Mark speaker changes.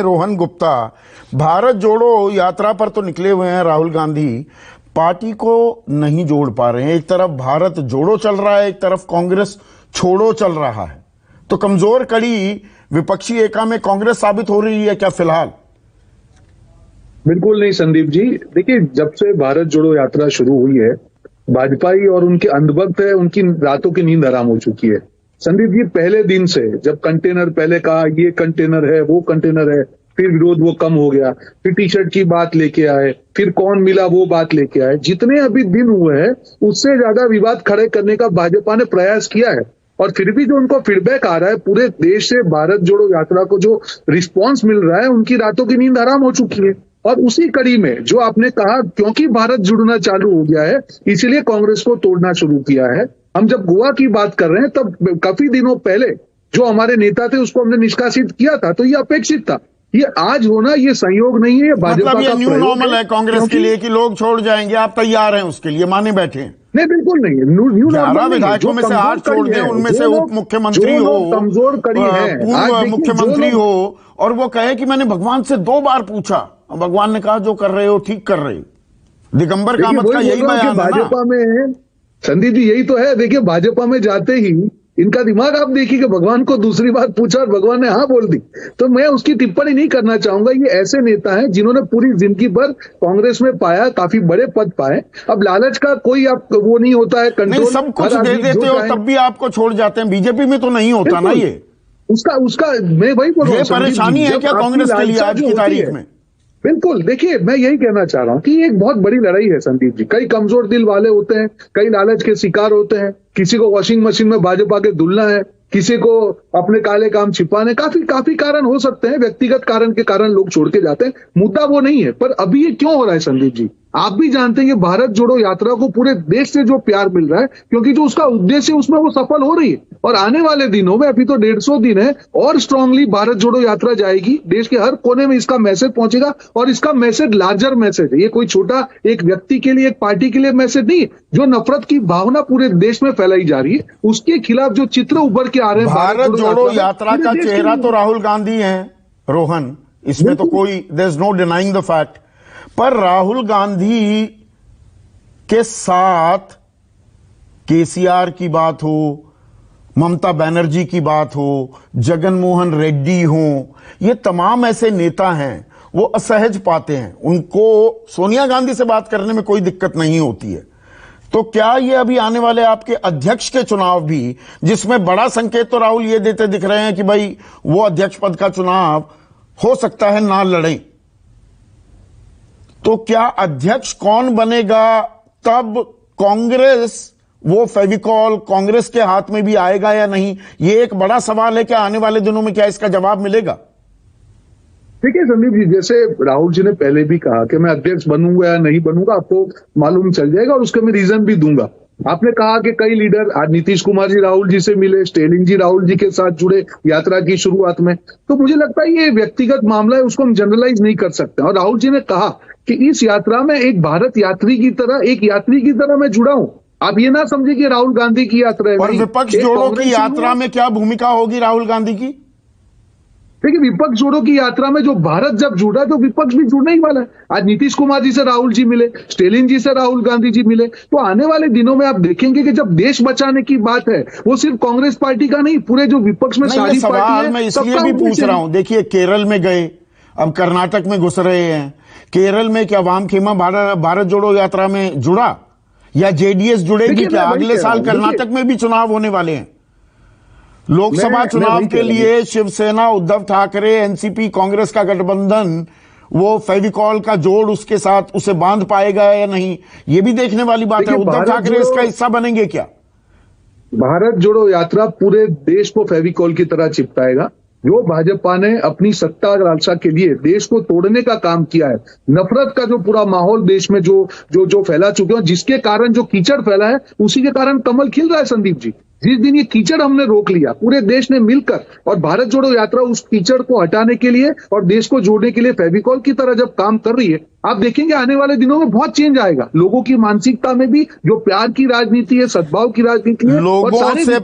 Speaker 1: हैं रोहन गुप्ता। भारत जोड़ो यात्रा पर तो निकले हुए हैं राहुल गांधी, पार्टी को नहीं जोड़ पा रहे हैं। एक तरफ भारत जोड़ो चल रहा है, एक तरफ कांग्रेस छोड़ो चल रहा है। तो कमजोर कड़ी विपक्षी एका में कांग्रेस साबित हो रही है क्या फिलहाल?
Speaker 2: बिल्कुल नहीं संदीप जी। देखिए, जब से भारत जोड़ो यात्रा शुरू हुई है, भाजपाई और उनके अंधभक्त है, उनकी रातों की नींद हराम हो चुकी है। संदीप जी, पहले दिन से जब कंटेनर, पहले कहा ये कंटेनर है, वो कंटेनर है, फिर विरोध वो कम हो गया, फिर टी शर्ट की बात लेके आए, फिर कौन मिला वो बात लेके आए। जितने अभी दिन हुए हैं उससे ज्यादा विवाद खड़े करने का भाजपा ने प्रयास किया है, और फिर भी जो उनको फीडबैक आ रहा है पूरे देश से, भारत जोड़ो यात्रा को जो रिस्पॉन्स मिल रहा है, उनकी रातों की नींद हराम हो चुकी है। और उसी कड़ी में जो आपने कहा, क्योंकि भारत जुड़ना चालू हो गया है इसीलिए कांग्रेस को तोड़ना शुरू किया है। हम जब गोवा की बात कर रहे हैं तब काफी दिनों पहले जो हमारे नेता थे उसको हमने निष्कासित किया था, तो ये अपेक्षित था। ये आज होना ये संयोग नहीं है, ये भाजपा
Speaker 1: मतलब ये
Speaker 2: का
Speaker 1: न्यू नॉर्मल है कांग्रेस के लिए कि लोग छोड़ जाएंगे, आप तैयार हैं उसके लिए, माने बैठे हैं?
Speaker 2: नहीं, बिल्कुल नहीं। न्यू
Speaker 1: 11 विधायकों में से 8 छोड़ दें, उनमें से उप मुख्यमंत्री हो,
Speaker 2: कमजोर कड़ी है,
Speaker 1: पूर्व मुख्यमंत्री हो, और वो कहे कि मैंने भगवान से 2 बार पूछा, भगवान ने कहा जो कर रहे हो ठीक कर रहे हो। दिगंबर कामत का यही बयान है
Speaker 2: भाजपा में। संदीप जी, यही तो है। देखिए, भाजपा में जाते ही इनका दिमाग आप देखिए कि भगवान को दूसरी बार पूछा और भगवान ने हाँ बोल दी। तो मैं उसकी टिप्पणी नहीं करना चाहूंगा। ये ऐसे नेता हैं जिन्होंने पूरी जिंदगी भर कांग्रेस में पाया, काफी बड़े पद पाए। अब लालच का कोई आप वो नहीं होता है कंट्रोल,
Speaker 1: नहीं, सब कुछ दे देते हो तब भी आपको छोड़ जाते हैं। बीजेपी में तो नहीं होता ना ये।
Speaker 2: उसका मैं वही बोल रहा हूँ,
Speaker 1: परेशानी है क्या कांग्रेस के लिए आज की तारीख में?
Speaker 2: बिल्कुल। देखिए, मैं यही कहना चाह रहा हूं कि एक बहुत बड़ी लड़ाई है संदीप जी। कई कमजोर दिल वाले होते हैं, कई लालच के शिकार होते हैं। किसी को वॉशिंग मशीन में भाजपा के धुलना है, किसी को अपने काले काम छिपाने, काफी कारण हो सकते हैं। व्यक्तिगत कारण के कारण लोग छोड़ के जाते हैं, मुद्दा वो नहीं है। पर अभी ये क्यों हो रहा है संदीप जी? आप भी जानते हैं कि भारत जोड़ो यात्रा को पूरे देश से जो प्यार मिल रहा है, क्योंकि जो उसका उद्देश्य उसमें वो सफल हो रही है। और आने वाले दिनों में, अभी तो 150 दिन है, और स्ट्रांगली भारत जोड़ो यात्रा जाएगी, देश के हर कोने में इसका मैसेज पहुंचेगा। और इसका मैसेज लार्जर मैसेज है, ये कोई छोटा एक व्यक्ति के लिए, एक पार्टी के लिए मैसेज नहीं है। जो नफरत की भावना पूरे देश में फैलाई जा रही है, उसके खिलाफ जो चित्र उभर के आ रहे हैं
Speaker 1: भारत जोड़ो यात्रा का चेहरा तो राहुल गांधी है रोहन, इसमें तो कोई there is no denying the fact. पर राहुल गांधी के साथ केसीआर की बात हो, ममता बनर्जी की बात हो, जगन मोहन रेड्डी हो, ये तमाम ऐसे नेता हैं, वो असहज पाते हैं। उनको सोनिया गांधी से बात करने में कोई दिक्कत नहीं होती है। तो क्या ये अभी आने वाले आपके अध्यक्ष के चुनाव भी, जिसमें बड़ा संकेत तो राहुल ये देते दिख रहे हैं कि भाई वो अध्यक्ष पद का चुनाव हो सकता है ना लड़ें, तो क्या अध्यक्ष कौन बनेगा तब कांग्रेस, वो फेविकॉल कांग्रेस के हाथ में भी आएगा या नहीं, ये एक बड़ा सवाल है। क्या आने वाले दिनों में क्या इसका जवाब मिलेगा?
Speaker 2: देखिए संदीप जी, जैसे राहुल जी ने पहले भी कहा कि मैं अध्यक्ष बनूंगा या नहीं बनूंगा आपको मालूम चल जाएगा, और उसके मैं रीजन भी दूंगा। आपने कहा कि कई लीडर, आज नीतीश कुमार जी राहुल जी से मिले, स्टेलिन जी राहुल जी के साथ जुड़े यात्रा की शुरुआत में। तो मुझे लगता है ये व्यक्तिगत मामला है, उसको हम जनरलाइज नहीं कर सकते। और राहुल जी ने कहा कि इस यात्रा में एक भारत यात्री की तरह, एक यात्री की तरह मैं जुड़ा हूं। आप ये ना समझे कि राहुल गांधी की यात्रा है।
Speaker 1: और विपक्ष जोड़ो की यात्रा में क्या भूमिका होगी राहुल गांधी की?
Speaker 2: देखिए, विपक्ष जोड़ो की यात्रा में जो भारत जब जुड़ा तो विपक्ष भी जुड़ने ही वाला है। आज नीतीश कुमार जी से राहुल जी मिले, स्टेलिन जी से राहुल गांधी जी मिले। तो आने वाले दिनों में आप देखेंगे कि जब देश बचाने की बात है, वो सिर्फ कांग्रेस पार्टी का नहीं, पूरे जो विपक्ष में सारी
Speaker 1: सवाल मैं इसलिए भी पूछ रहा हूं। देखिए, केरल में गए, अब कर्नाटक में घुस रहे हैं। केरल में क्या वाम खेमा भारत जोड़ो यात्रा में जुड़ा, या जेडीएस जुड़ेगी क्या? अगले साल कर्नाटक में भी चुनाव होने वाले हैं। लोकसभा चुनाव के लिए शिवसेना, उद्धव ठाकरे, एनसीपी, कांग्रेस का गठबंधन, वो फेविकॉल का जोड़ उसके साथ उसे बांध पाएगा या नहीं, ये भी देखने वाली बात है। उद्धव ठाकरे इसका हिस्सा बनेंगे क्या?
Speaker 2: भारत जोड़ो यात्रा पूरे देश को फेविकॉल की तरह चिपकाएगा। जो भाजपा ने अपनी सत्ता लालसा के लिए देश को तोड़ने का काम किया है, नफरत का जो पूरा माहौल देश में जो फैला चुके हैं, जिसके कारण जो कीचड़ फैला है, उसी के कारण कमल खिल रहा है संदीप जी। जिस दिन ये कीचड़ हमने रोक लिया पूरे देश ने मिलकर, और भारत जोड़ो यात्रा उस कीचड़ को हटाने के लिए और देश को जोड़ने के लिए फेविकॉल की तरह जब काम कर रही है, आप देखेंगे आने वाले दिनों में बहुत चेंज आएगा। लोगों की मानसिकता में भी जो प्यार की राजनीति है, सद्भाव की राजनीति है,
Speaker 1: लोगों से